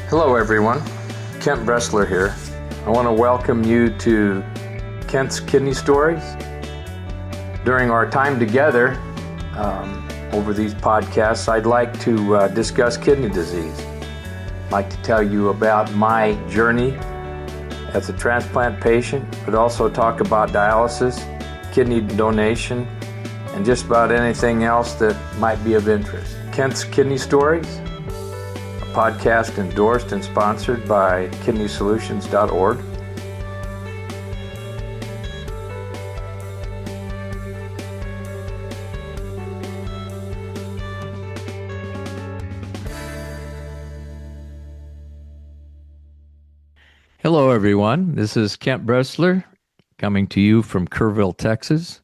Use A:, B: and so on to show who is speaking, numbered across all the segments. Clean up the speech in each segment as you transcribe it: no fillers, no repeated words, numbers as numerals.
A: Hello everyone, Kent Bressler here. I want to welcome you to Kent's Kidney Stories. During our time together over these podcasts, I'd like to discuss kidney disease. I'd like to tell you about my journey as a transplant patient, but also talk about dialysis, kidney donation, and just about anything else that might be of interest. Kent's Kidney Stories, podcast endorsed and sponsored by kidneysolutions.org.
B: Hello, everyone. This is Kent Bressler coming to you from Kerrville, Texas.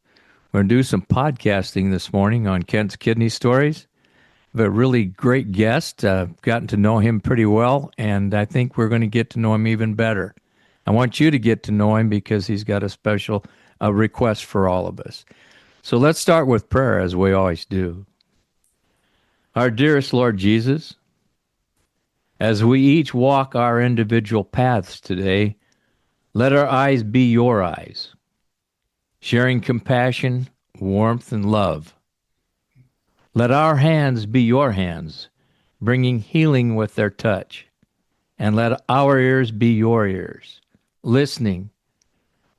B: We're going to do some podcasting this morning on Kent's Kidney Stories. We have a really great guest. I've gotten to know him pretty well, and I think we're going to get to know him even better. I want you to get to know him because he's got a special request for all of us. So let's start with prayer, as we always do. Our dearest Lord Jesus, as we each walk our individual paths today, let our eyes be your eyes, sharing compassion, warmth, and love. Let our hands be your hands, bringing healing with their touch. And let our ears be your ears, listening.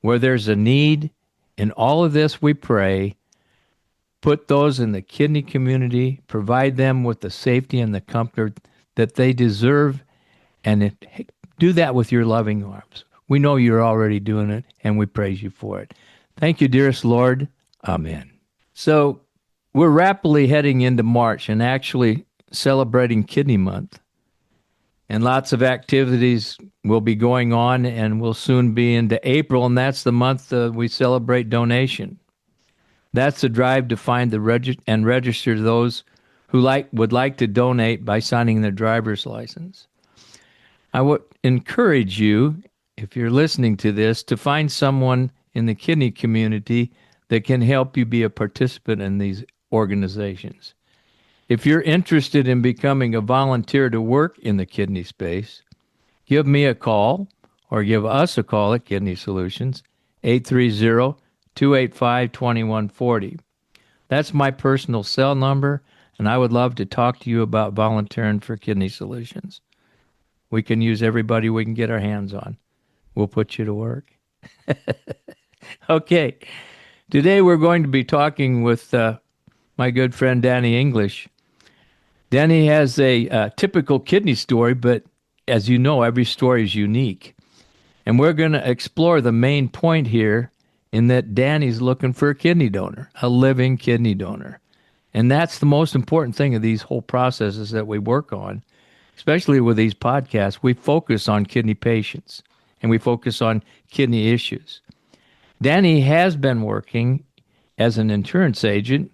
B: Where there's a need, in all of this we pray, put those in the kidney community, provide them with the safety and the comfort that they deserve, and do that with your loving arms. We know you're already doing it, and we praise you for it. Thank you, dearest Lord. Amen. So, we're rapidly heading into March and actually celebrating Kidney Month. And lots of activities will be going on, and we'll soon be into April, and that's the month we celebrate donation. That's the drive to find and register those who would like to donate by signing their driver's license. I would encourage you, if you're listening to this, to find someone in the kidney community that can help you be a participant in these organizations. If you're interested in becoming a volunteer to work in the kidney space, give me a call or give us a call at Kidney Solutions, 830-285-2140. That's my personal cell number, and I would love to talk to you about volunteering for Kidney Solutions. We can use everybody we can get our hands on. We'll put you to work. Okay. Today we're going to be talking with my good friend Danny English. Danny has a typical kidney story, but as you know, every story is unique. And we're going to explore the main point here in that Danny's looking for a kidney donor, a living kidney donor. And that's the most important thing of these whole processes that we work on, especially with these podcasts. We focus on kidney patients, and we focus on kidney issues. Danny has been working as an insurance agent,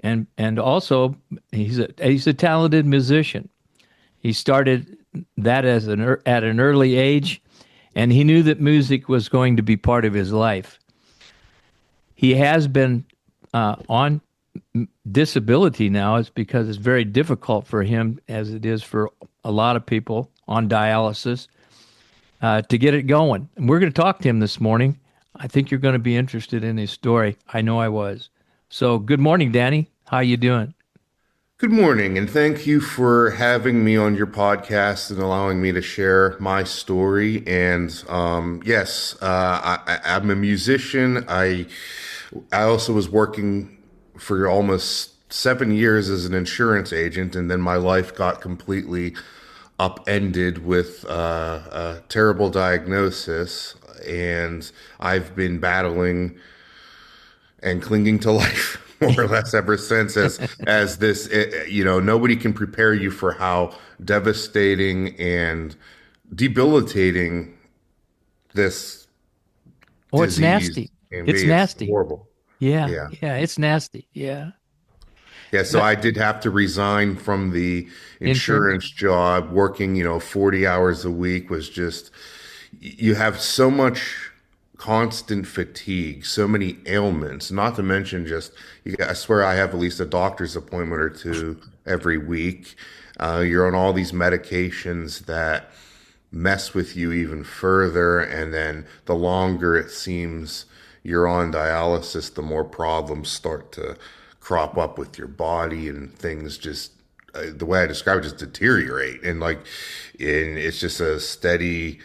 B: and also he's a talented musician. He started that at an early age, and he knew that music was going to be part of his life. He has been on disability now. It's because it's very difficult for him, as it is for a lot of people on dialysis, to get it going. And we're going to talk to him this morning. I think you're going to be interested in his story. I know I was. So good morning, Danny. How you doing?
C: Good morning, and thank you for having me on your podcast and allowing me to share my story. And yes, I'm a musician. I also was working for almost 7 years as an insurance agent, and then my life got completely upended with a terrible diagnosis. And I've been battling and clinging to life more or less ever since, as this, nobody can prepare you for how devastating and debilitating this
B: it's nasty. It's nasty.
C: It's horrible.
B: Yeah, it's nasty. Yeah.
C: Yeah, so I did have to resign from the insurance job. Working, 40 hours a week was just, you have so much constant fatigue, so many ailments, not to mention just, I swear I have at least a doctor's appointment or two every week. You're on all these medications that mess with you even further. And then the longer it seems you're on dialysis, the more problems start to crop up with your body, and things just, the way I describe it, just deteriorate. And it's just a steady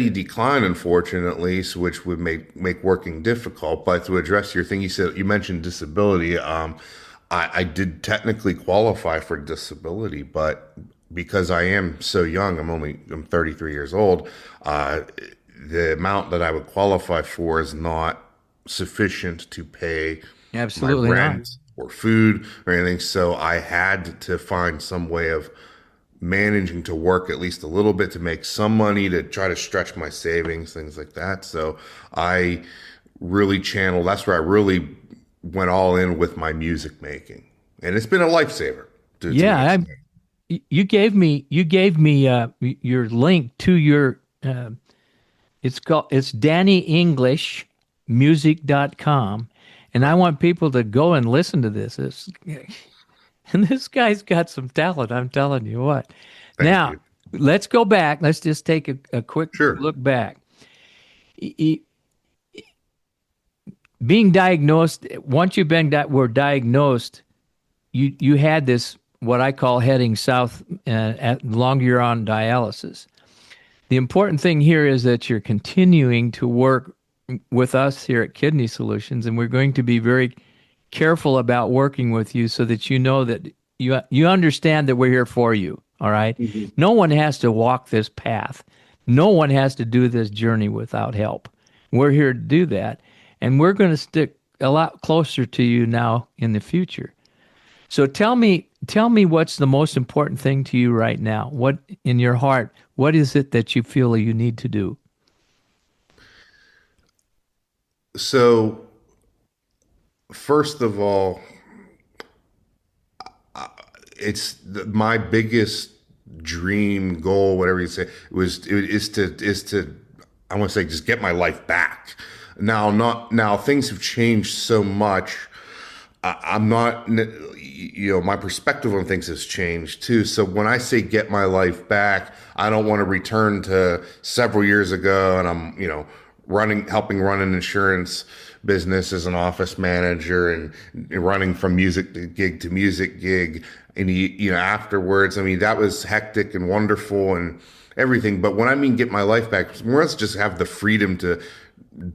C: decline, unfortunately, so which would make working difficult. But to address your thing, you mentioned disability. I did technically qualify for disability, but because I am so young, I'm 33 years old. The amount that I would qualify for is not sufficient to pay
B: Absolutely
C: my
B: not.
C: rent or food or anything. So I had to find some way of managing to work at least a little bit to make some money to try to stretch my savings, things like that. So I really that's where I really went all in with my music making. And it's been a lifesaver.
B: Yeah, you gave me your link to your it's DannyEnglishMusic.com, and I want people to go and listen to this. And this guy's got some talent, I'm telling you what. Now,
C: you.
B: let's go back. Let's just take a quick
C: Sure.
B: look back. Being diagnosed, once you've were diagnosed, you had this, what I call heading south, at longer you're on dialysis. The important thing here is that you're continuing to work with us here at Kidney Solutions, and we're going to be very careful about working with you so that you know that you understand that we're here for you. All right? Mm-hmm. No one has to walk this path. No one has to do this journey without help. We're here to do that, and we're going to stick a lot closer to you now in the future. So tell me what's the most important thing to you right now? What in your heart, what is it that you feel you need to do?
C: So, first of all, my biggest dream goal, whatever you say, is to I want to say just get my life back. Now things have changed so much. I'm not, my perspective on things has changed too. So when I say get my life back, I don't want to return to several years ago and I'm, helping run an insurance business as an office manager and running from music gig to music gig. And, afterwards, that was hectic and wonderful and everything. But when I mean get my life back, let's just have the freedom to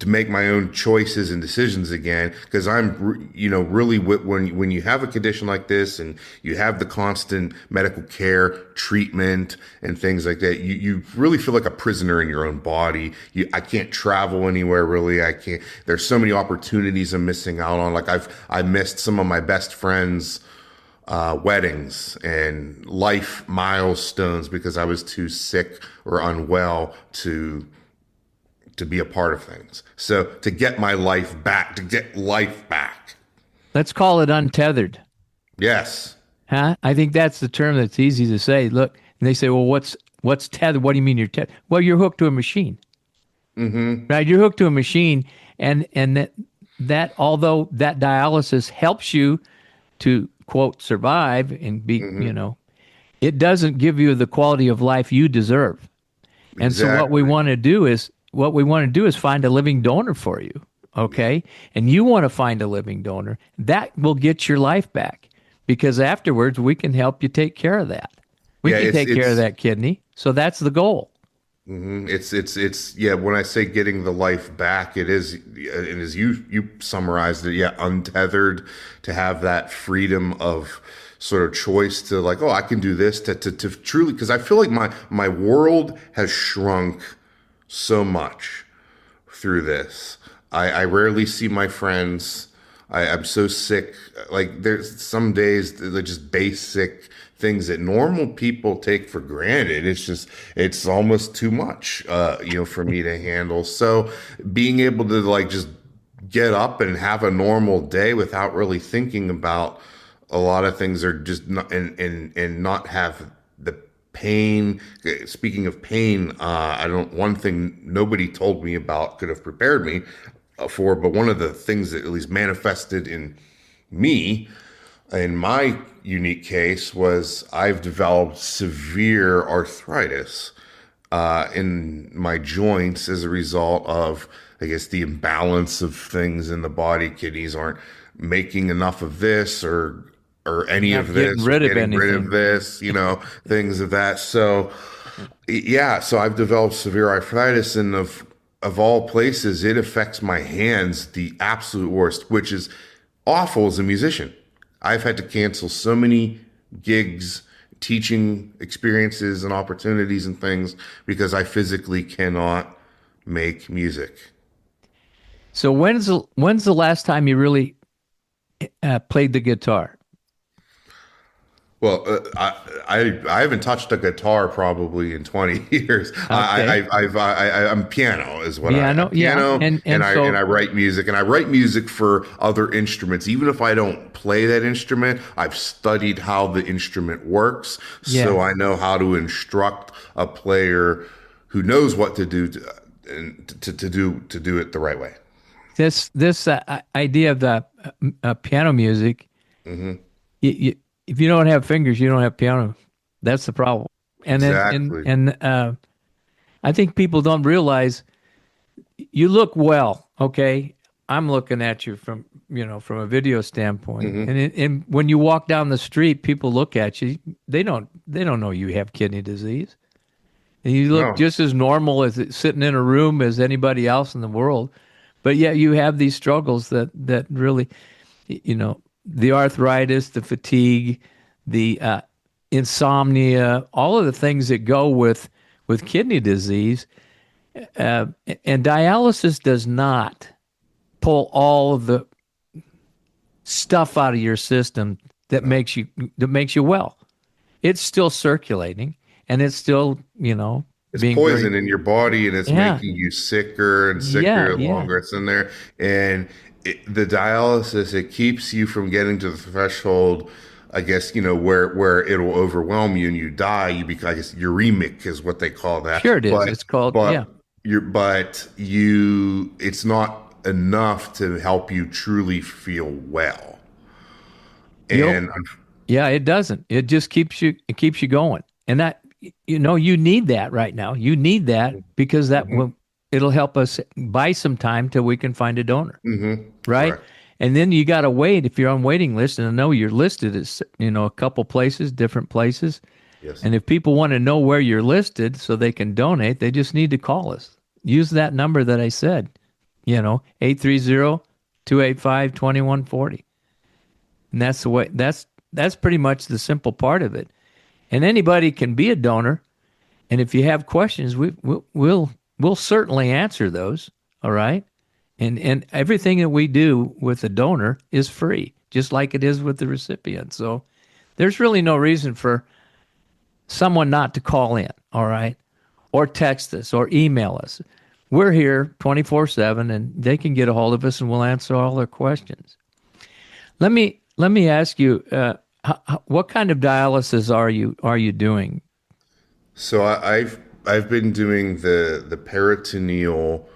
C: make my own choices and decisions again. Because I'm, really when you have a condition like this and you have the constant medical care, treatment, and things like that, you really feel like a prisoner in your own body. I can't travel anywhere really. I can't. There's so many opportunities I'm missing out on. Like I missed some of my best friends' weddings and life milestones because I was too sick or unwell to be a part of things. So to get my life back,
B: Let's call it untethered.
C: Yes.
B: Huh? I think that's the term that's easy to say. Look, and they say, well, what's tethered? What do you mean you're tethered? Well, you're hooked to a machine. Mm-hmm. Right? You're hooked to a machine, and that although that dialysis helps you to, quote, survive and be, it doesn't give you the quality of life you deserve. And
C: Exactly.
B: So what we want to do is find a living donor for you, okay? And you want to find a living donor. That will get your life back because afterwards we can help you take care of that. We can take care of that kidney. So that's the goal.
C: Mm-hmm. It's when I say getting the life back, it is, and as you summarized it, untethered, to have that freedom of sort of choice to like, oh, I can do this to truly, because I feel like my world has shrunk so much through this. I rarely see my friends. I'm so sick. Like there's some days they're just basic things that normal people take for granted. It's almost too much, for me to handle. So being able to like just get up and have a normal day without really thinking about a lot of things, are just not, and not have the pain. Speaking of pain, one thing nobody told me about could have prepared me for, but one of the things that at least manifested in me, in my unique case, was I've developed severe arthritis in my joints as a result of, I guess, the imbalance of things in the body. Kidneys aren't making enough of this or any
B: Not
C: of
B: getting
C: this, or
B: rid of
C: getting rid of
B: anything.
C: this, things of that. So, yeah, so I've developed severe arthritis, and of all places, it affects my hands the absolute worst, which is awful as a musician. I've had to cancel so many gigs, teaching experiences and opportunities and things because I physically cannot make music.
B: So when's the last time you really played the guitar?
C: Well, I haven't touched a guitar probably in 20 years.
B: Okay.
C: I'm piano is what
B: Piano,
C: I'm piano,
B: and so
C: I write music, and I write music for other instruments. Even if I don't play that instrument, I've studied how the instrument works, so
B: yeah.
C: I know how to instruct a player who knows what to do to do it the right way.
B: This idea of the piano music,
C: Hmm.
B: if you don't have fingers, you don't have piano. That's the problem. And then
C: Exactly.
B: I think people don't realize you look well. Okay, I'm looking at you from a video standpoint,
C: Hmm.
B: and when you walk down the street, people look at you. They don't know you have kidney disease, and you look
C: No.
B: just as normal as sitting in a room as anybody else in the world. But yet you have these struggles that really, the arthritis, the fatigue, the insomnia, all of the things that go with kidney disease. And dialysis does not pull all of the stuff out of your system that makes you well. It's still circulating, and it's still
C: It's
B: being very
C: poison in your body, and it's
B: yeah
C: making you sicker and
B: yeah
C: sicker the
B: yeah
C: longer it's in there. And the dialysis, it keeps you from getting to the threshold, I guess, where it'll overwhelm you and you die. You become, I guess, uremic is what they call that.
B: sure it is. It's called yeah.
C: It's not enough to help you truly feel well.
B: Yep.
C: And
B: Yeah, it doesn't. It keeps you going. And that you need that right now. You need that because
C: Mhm,
B: it'll help us buy some time till we can find a donor, right?
C: correct.
B: And then you got to wait if you're on waiting list, and I know you're listed as a couple places, different places.
C: Yes.
B: And if people want to know where you're listed so they can donate, they just need to call us. Use that number that I said, 830-285-2140. And that's the way that's pretty much the simple part of it. And anybody can be a donor. And if you have questions, we'll certainly answer those. All right. And everything that we do with the donor is free, just like it is with the recipient. So there's really no reason for someone not to call in. All right. Or text us or email us. We're here 24/7, and they can get a hold of us, and we'll answer all their questions. Let me ask you, what kind of dialysis are you doing?
C: So I've been doing the peritoneal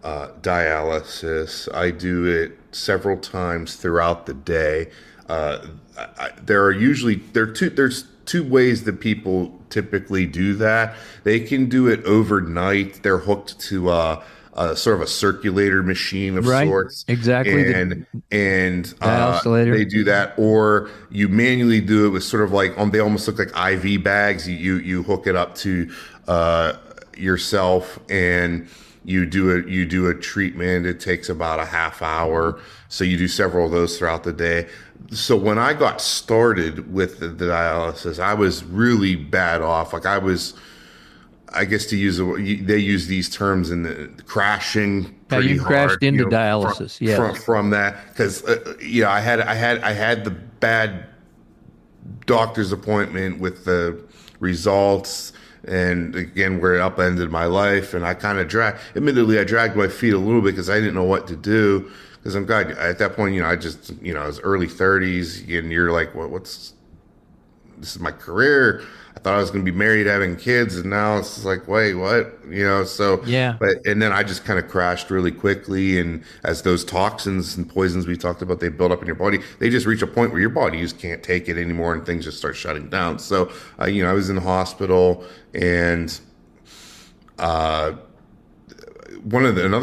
C: dialysis. I do it several times throughout the day. There's two ways that people typically do that. They can do it overnight. They're hooked to a sort of a circulator machine of
B: Right,
C: sorts,
B: exactly.
C: and
B: Dialysator.
C: they do that, or you manually do it with sort of like they almost look like IV bags. You hook it up to yourself, and you do a treatment. It takes about a half hour, so you do several of those throughout the day. So when I got started with the dialysis, I was really bad off. Like I guess they use these terms in the crashing pretty
B: You crashed
C: hard,
B: into dialysis, yes.
C: from that, because I had the bad doctor's appointment with the results, and again where it upended my life, and I kind of I dragged my feet a little bit because I didn't know what to do, because I'm glad at that point I was early 30s, and you're like, what's this is my career. I thought I was going to be married, having kids, and now it's like, wait, what? So,
B: Yeah.
C: and then I just kind of crashed really quickly. And as those toxins and poisons we talked about, they build up in your body, they just reach a point where your body just can't take it anymore and things just start shutting down. So, I was in the hospital, and another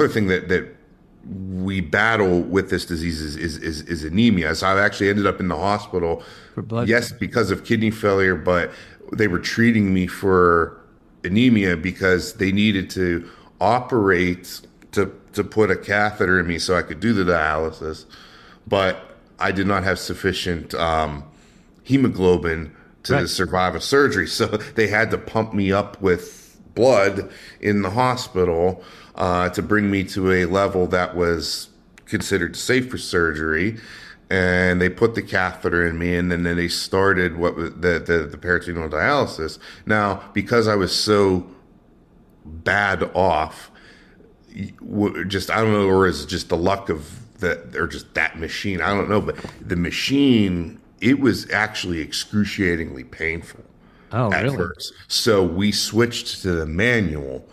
C: thing that we battle with this disease is anemia. So I actually ended up in the hospital,
B: For blood.
C: yes, because of kidney failure, but they were treating me for anemia because they needed to operate to put a catheter in me so I could do the dialysis. But I did not have sufficient hemoglobin to survive a surgery. So they had to pump me up with blood in the hospital to bring me to a level that was considered safe for surgery. And they put the catheter in me, and then they started what was the peritoneal dialysis. Now, because I was so bad off, just, I don't know, or is it just the luck of or just that machine, I don't know, but the machine, it was actually excruciatingly painful at first. So we switched to the manual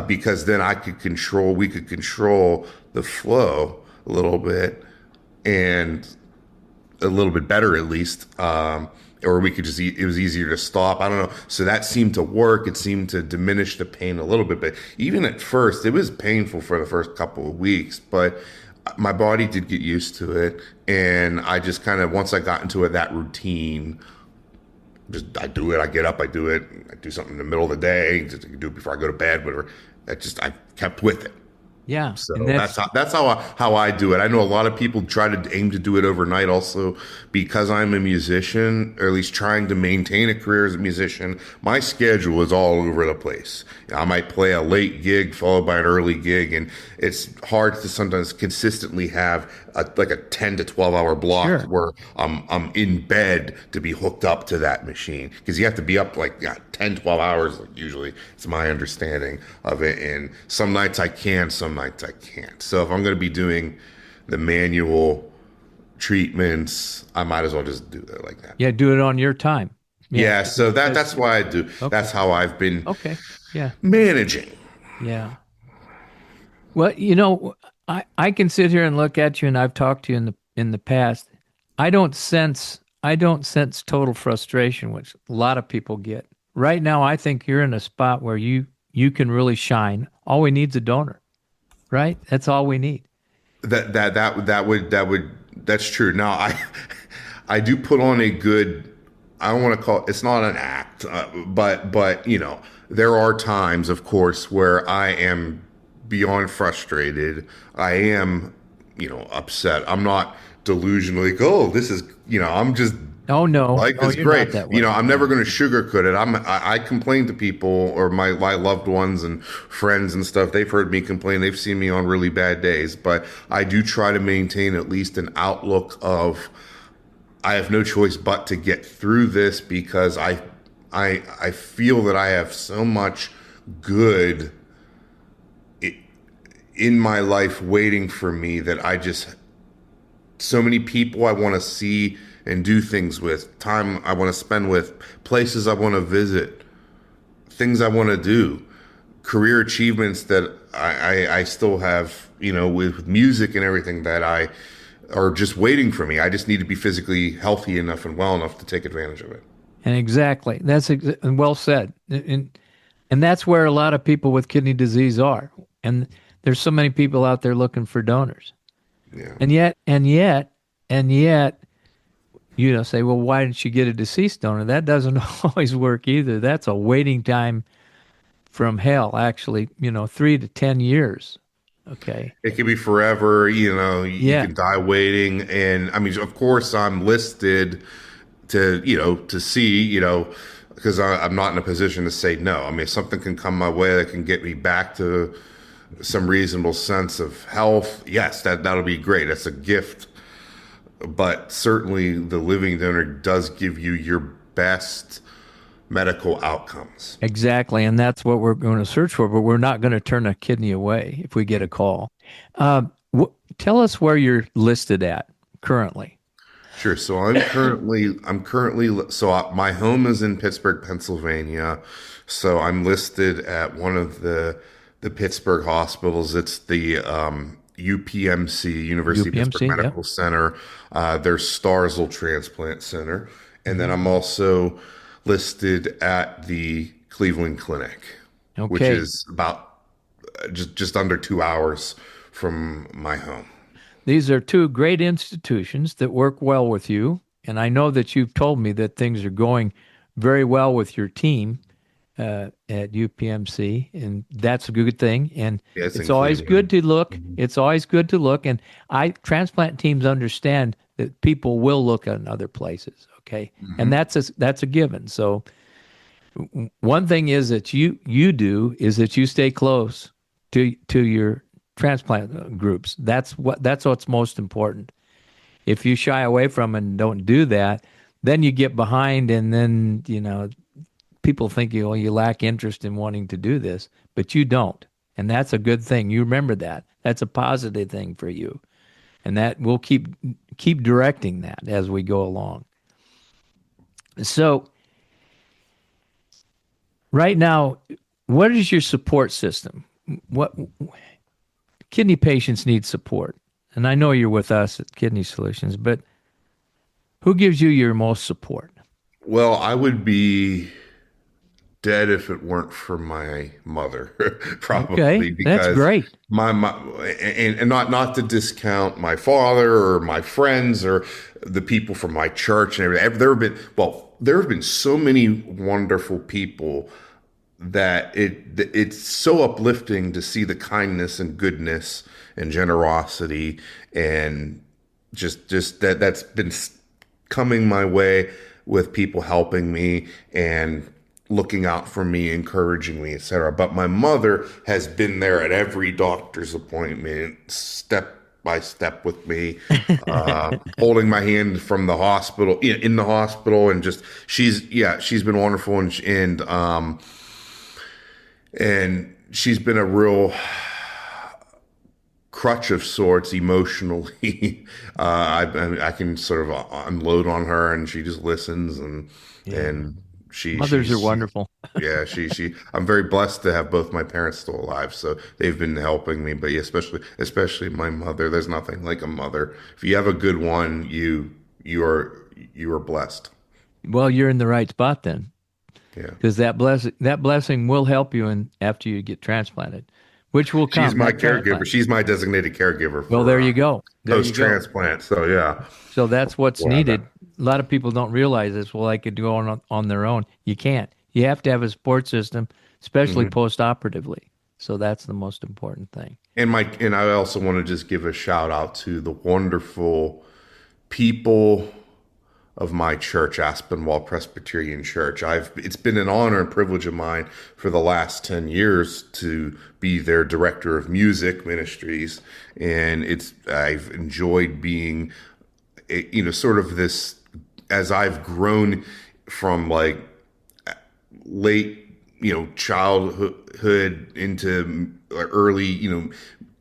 C: because then we could control the flow a little bit, and a little bit better at least, or we could just it was easier to stop. I don't know. So that seemed to work. It seemed to diminish the pain a little bit, but even at first it was painful for the first couple of weeks, but my body did get used to it. And I just kind of, once I got into that routine, I do it, I get up, I do it, I do something in the middle of the day, just do it before I go to bed, whatever. I kept with it.
B: Yeah.
C: So that's how I do it. I know a lot of people try to aim to do it overnight also, because I'm a musician, or at least trying to maintain a career as a musician. My schedule is all over the place. I might play a late gig followed by an early gig, and it's hard to sometimes consistently have a 10 to 12 hour block where I'm in bed to be hooked up to that machine, because you have to be up 10, 12 hours usually. It's my understanding of it. And some nights I can, some nights I can't. So if I'm going to be doing the manual treatments, I might as well just do it like that.
B: Yeah, do it on your time.
C: Yeah, so that's why I do. Okay. That's how I've been managing.
B: Yeah. Well, I can sit here and look at you, and I've talked to you in the past. I don't sense total frustration, which a lot of people get. Right now, I think you're in a spot where you can really shine. All we need is a donor, right? That's all we need.
C: That's true. Now, I do put on a good, I don't want to call it's not an act, but there are times, of course, where I am beyond frustrated. I am, upset. I'm not delusional, this is, I'm just,
B: oh no,
C: life is great. I'm never going to sugarcoat it. I complain to people, or my loved ones and friends and stuff. They've heard me complain. They've seen me on really bad days, but I do try to maintain at least an outlook of, I have no choice but to get through this, because I feel that I have so much good in my life waiting for me, that so many people I want to see and do things with, time I want to spend with, places I want to visit, things I want to do, career achievements that I still have, with music and everything, that are just waiting for me. I just need to be physically healthy enough and well enough to take advantage of it.
B: And exactly. That's well said. And that's where a lot of people with kidney disease are. And there's so many people out there looking for donors.
C: Yeah.
B: And yet, say, well, why didn't you get a deceased donor? That doesn't always work either. That's a waiting time from hell, actually, 3 to 10 years. Okay.
C: It could be forever, you can die waiting. And I mean, of course I'm listed to see, because I'm not in a position to say no. I mean, if something can come my way that can get me back to some reasonable sense of health, yes, that'll be great. That's a gift. But certainly the living donor does give you your best medical outcomes.
B: Exactly. And that's what we're going to search for, but we're not going to turn a kidney away if we get a call. Tell us where you're listed at currently.
C: Sure. So my home is in Pittsburgh, Pennsylvania. So I'm listed at one of the Pittsburgh hospitals. It's the UPMC, University of Pittsburgh
B: UPMC, yep.
C: Medical Center. Their Starzl Transplant Center, and then I'm
B: Mm-hmm.
C: also listed at the Cleveland Clinic, which
B: Okay.
C: is about just under 2 hours from my home.
B: These are two great institutions that work well with you. And I know that you've told me that things are going very well with your team at UPMC, and that's a good thing. And
C: Yeah, it's
B: it's
C: in
B: always good
C: Cleveland.
B: to look. It's always good to look. And transplant teams understand that people will look in other places. Okay, and that's a given. So one thing is that you do is that you stay close to your transplant groups. That's what's most important. If you shy away from it and don't do that, then you get behind, and then people think you lack interest in wanting to do this, but you don't, and that's a good thing. You remember that. That's a positive thing for you, and that we'll keep directing that as we go along. So right now, what is your support system? What kidney patients need support? And I know you're with us at Kidney Solutions, but who gives you your most support?
C: Well, I would be dead if it weren't for my mother, probably
B: Okay, that's
C: because
B: great.
C: my and not to discount my father or my friends or the people from my church and everything. There have been so many wonderful people that it's so uplifting to see the kindness and goodness and generosity and just that's been coming my way with people helping me and looking out for me, encouraging me, etc. But my mother has been there at every doctor's appointment, step by step with me, holding my hand from the hospital, in the hospital, and just she's been wonderful, and she's been a real crutch of sorts emotionally. I can sort of unload on her, and she just listens, and
B: Mothers are wonderful.
C: yeah, I'm very blessed to have both my parents still alive, so they've been helping me. But yeah, especially my mother. There's nothing like a mother. If you have a good one, you are blessed.
B: Well, you're in the right spot then,
C: Yeah.
B: because that blessing will help you after you get transplanted, which will come.
C: She's my
B: that
C: caregiver.
B: transplant.
C: She's my designated caregiver
B: Well,
C: for
B: there you go. There you go.
C: post-transplant. So yeah.
B: So that's what's
C: Wow.
B: needed. A lot of people don't realize this. Well, I could go on their own. You can't. You have to have a support system, especially post-operatively. So that's the most important thing.
C: And I also want to just give a shout out to the wonderful people of my church, Aspenwall Presbyterian Church. It's been an honor and privilege of mine for the last 10 years to be their director of music ministries, and I've enjoyed being sort of this as I've grown from like late childhood into early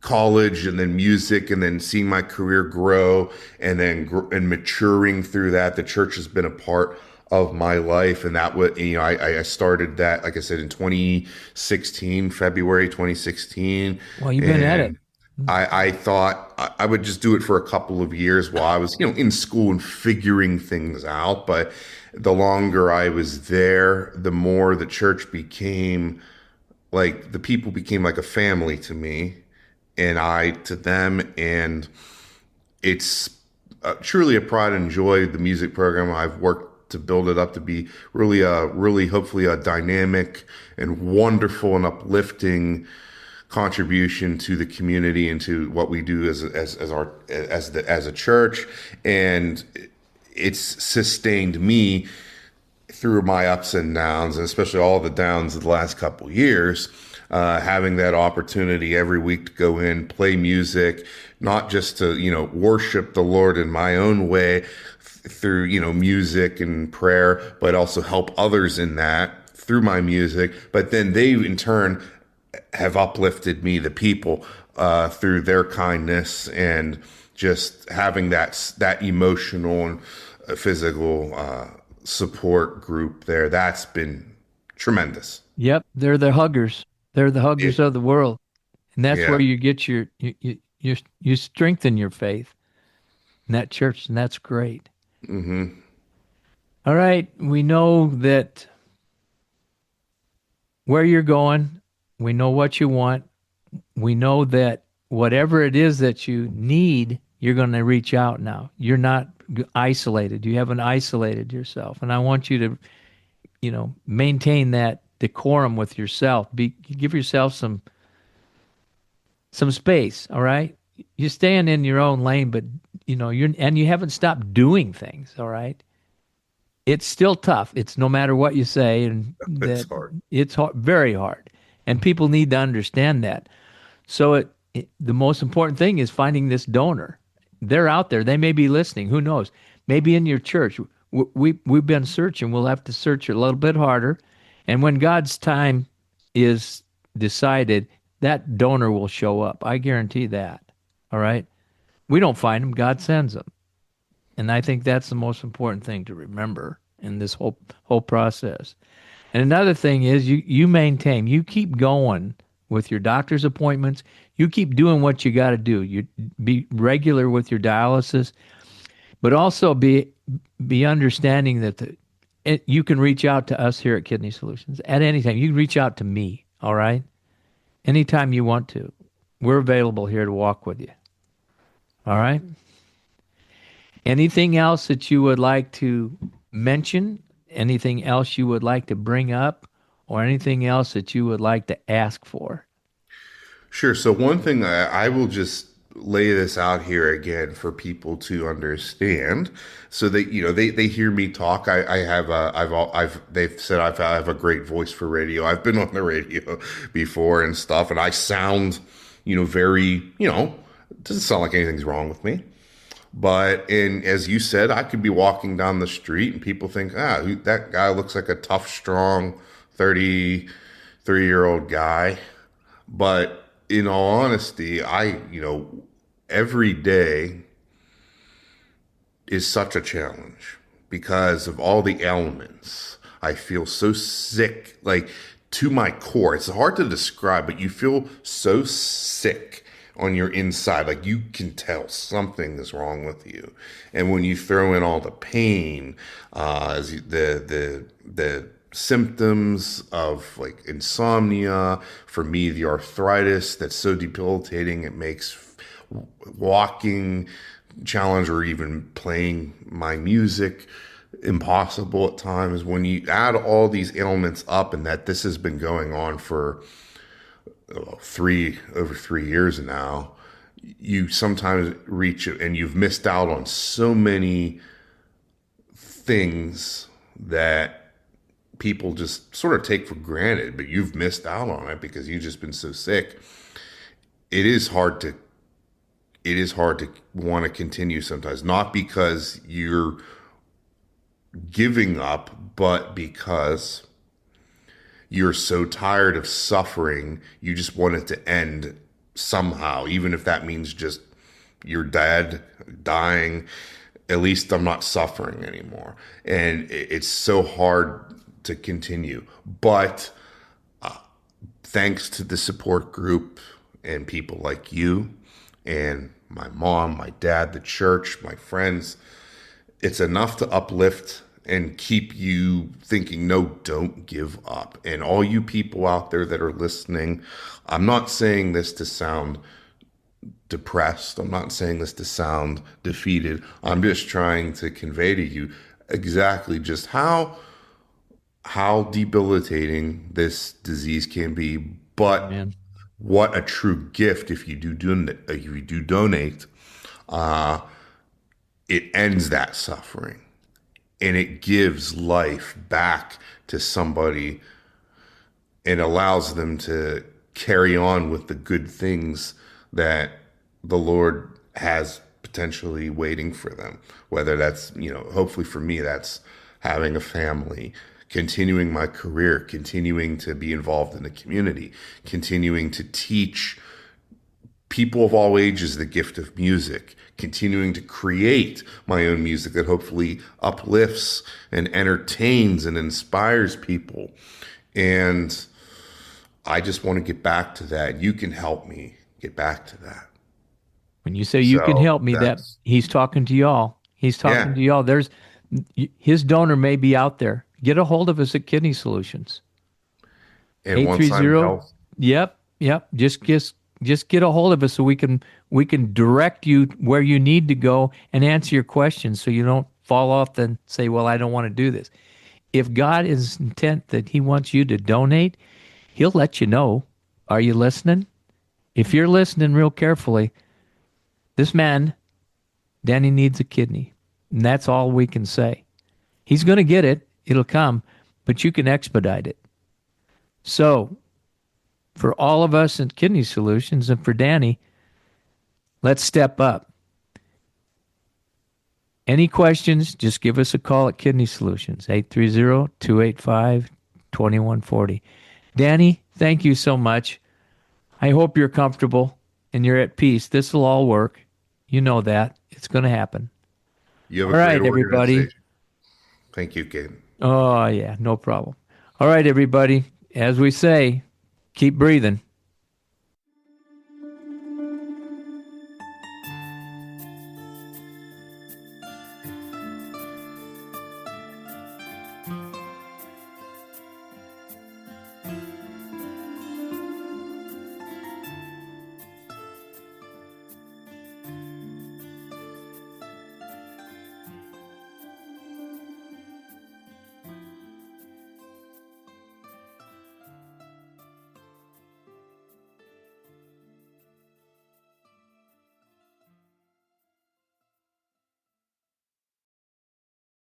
C: college and then music and then seeing my career grow and then and maturing through that. The church has been a part of my life, and that was I started that, like I said, in 2016, February 2016.
B: Well, you've been at it.
C: I thought I would just do it for a couple of years while I was, in school and figuring things out. But the longer I was there, the more the church became the people became like a family to me, and I to them. And it's truly a pride and joy. The music program, I've worked to build it up to be really hopefully a dynamic and wonderful and uplifting contribution to the community and to what we do as a church. And it's sustained me through my ups and downs, and especially all the downs of the last couple of years, having that opportunity every week to go in, play music, not just to worship the Lord in my own way through music and prayer, but also help others in that through my music. But then they in turn have uplifted me, the people, through their kindness and just having that emotional and physical support group there, that's been tremendous.
B: Yep, they're the huggers. They're the
C: Yeah.
B: huggers of the world, and that's
C: Yeah.
B: where you get you strengthen your faith in that church, and that's great.
C: Hmm.
B: All right, we know that where you're going, we know what you want, we know that whatever it is that you need, you're going to reach out now. You're not isolated. You haven't isolated yourself, and I want you to, maintain that decorum with yourself. Give yourself some space. All right, you're staying in your own lane, but you haven't stopped doing things. All right, it's still tough. It's no matter what you say, and
C: It's
B: that
C: hard.
B: it's hard, very hard, and people need to understand that. So the most important thing is finding this donor. They're out there. They may be listening. Who knows? Maybe in your church. We've been searching. We'll have to search a little bit harder, and when God's time is decided, that donor will show up. I guarantee that. All right. We don't find them. God sends them. And I think that's the most important thing to remember in this whole process. And another thing is you maintain, you keep going with your doctor's appointments. You keep doing what you got to do. You be regular with your dialysis, but also be understanding that you can reach out to us here at Kidney Solutions at any time. You can reach out to me, all right? Anytime you want to. We're available here to walk with you. All right? Anything else that you would like to mention? Anything else you would like to bring up? Or anything else that you would like to ask for?
C: Sure. So one thing I will just lay this out here again for people to understand, so that they hear me talk. I have they've said I have a great voice for radio. I've been on the radio before and stuff, and I sound very it doesn't sound like anything's wrong with me. But as you said, I could be walking down the street and people think, that guy looks like a tough, strong 33-year-old guy. But in all honesty, every day is such a challenge because of all the ailments. I feel so sick, like to my core. It's hard to describe, but you feel so sick on your inside. Like you can tell something is wrong with you. And when you throw in all the pain, the symptoms of like insomnia, for me, the arthritis that's so debilitating, it makes walking challenge or even playing my music impossible at times. When you add all these ailments up, and that this has been going on for over 3 years now, you sometimes reach it and you've missed out on so many things that people just sort of take for granted, but you've missed out on it because you've just been so sick. It is hard to want to continue sometimes, not because you're giving up, but because you're so tired of suffering, you just want it to end somehow, even if that means just you're dying. At least I'm not suffering anymore. And it's so hard to continue. But thanks to the support group and people like you and my mom, my dad, the church, my friends, it's enough to uplift and keep you thinking, no, don't give up. And all you people out there that are listening, I'm not saying this to sound depressed. I'm not saying this to sound defeated. I'm just trying to convey to you exactly just how debilitating this disease can be, but
B: Man.
C: what a true gift if you do donate. It ends that suffering. And it gives life back to somebody and allows them to carry on with the good things that the Lord has potentially waiting for them. Whether that's, hopefully for me, that's having a family, continuing my career, continuing to be involved in the community, continuing to teach people of all ages the gift of music, continuing to create my own music that hopefully uplifts and entertains and inspires people. And I just want to get back to that. You can help me get back to that.
B: When you say you can
C: So
B: help me, that
C: that's,
B: he's talking to y'all. He's talking
C: yeah.
B: to y'all. His donor may be out there. Get a hold of us at Kidney Solutions.
C: And once I'm
B: 830.
C: healthy,
B: Yep. Just get a hold of us so we can direct you where you need to go and answer your questions so you don't fall off and say, well, I don't want to do this. If God is intent that he wants you to donate, he'll let you know. Are you listening? If you're listening real carefully, this man, Danny, needs a kidney. And that's all we can say. He's going to get it. It'll come, but you can expedite it. So, for all of us in Kidney Solutions and for Danny, let's step up. Any questions, just give us a call at Kidney Solutions, 830-285-2140. Danny, thank you so much. I hope you're comfortable and you're at peace. This will all work. You know that. It's going to happen.
C: you have
B: All
C: a
B: right,
C: great
B: everybody.
C: organization. Thank you, Kate.
B: Oh, yeah, no problem. All right, everybody. As we say, keep breathing.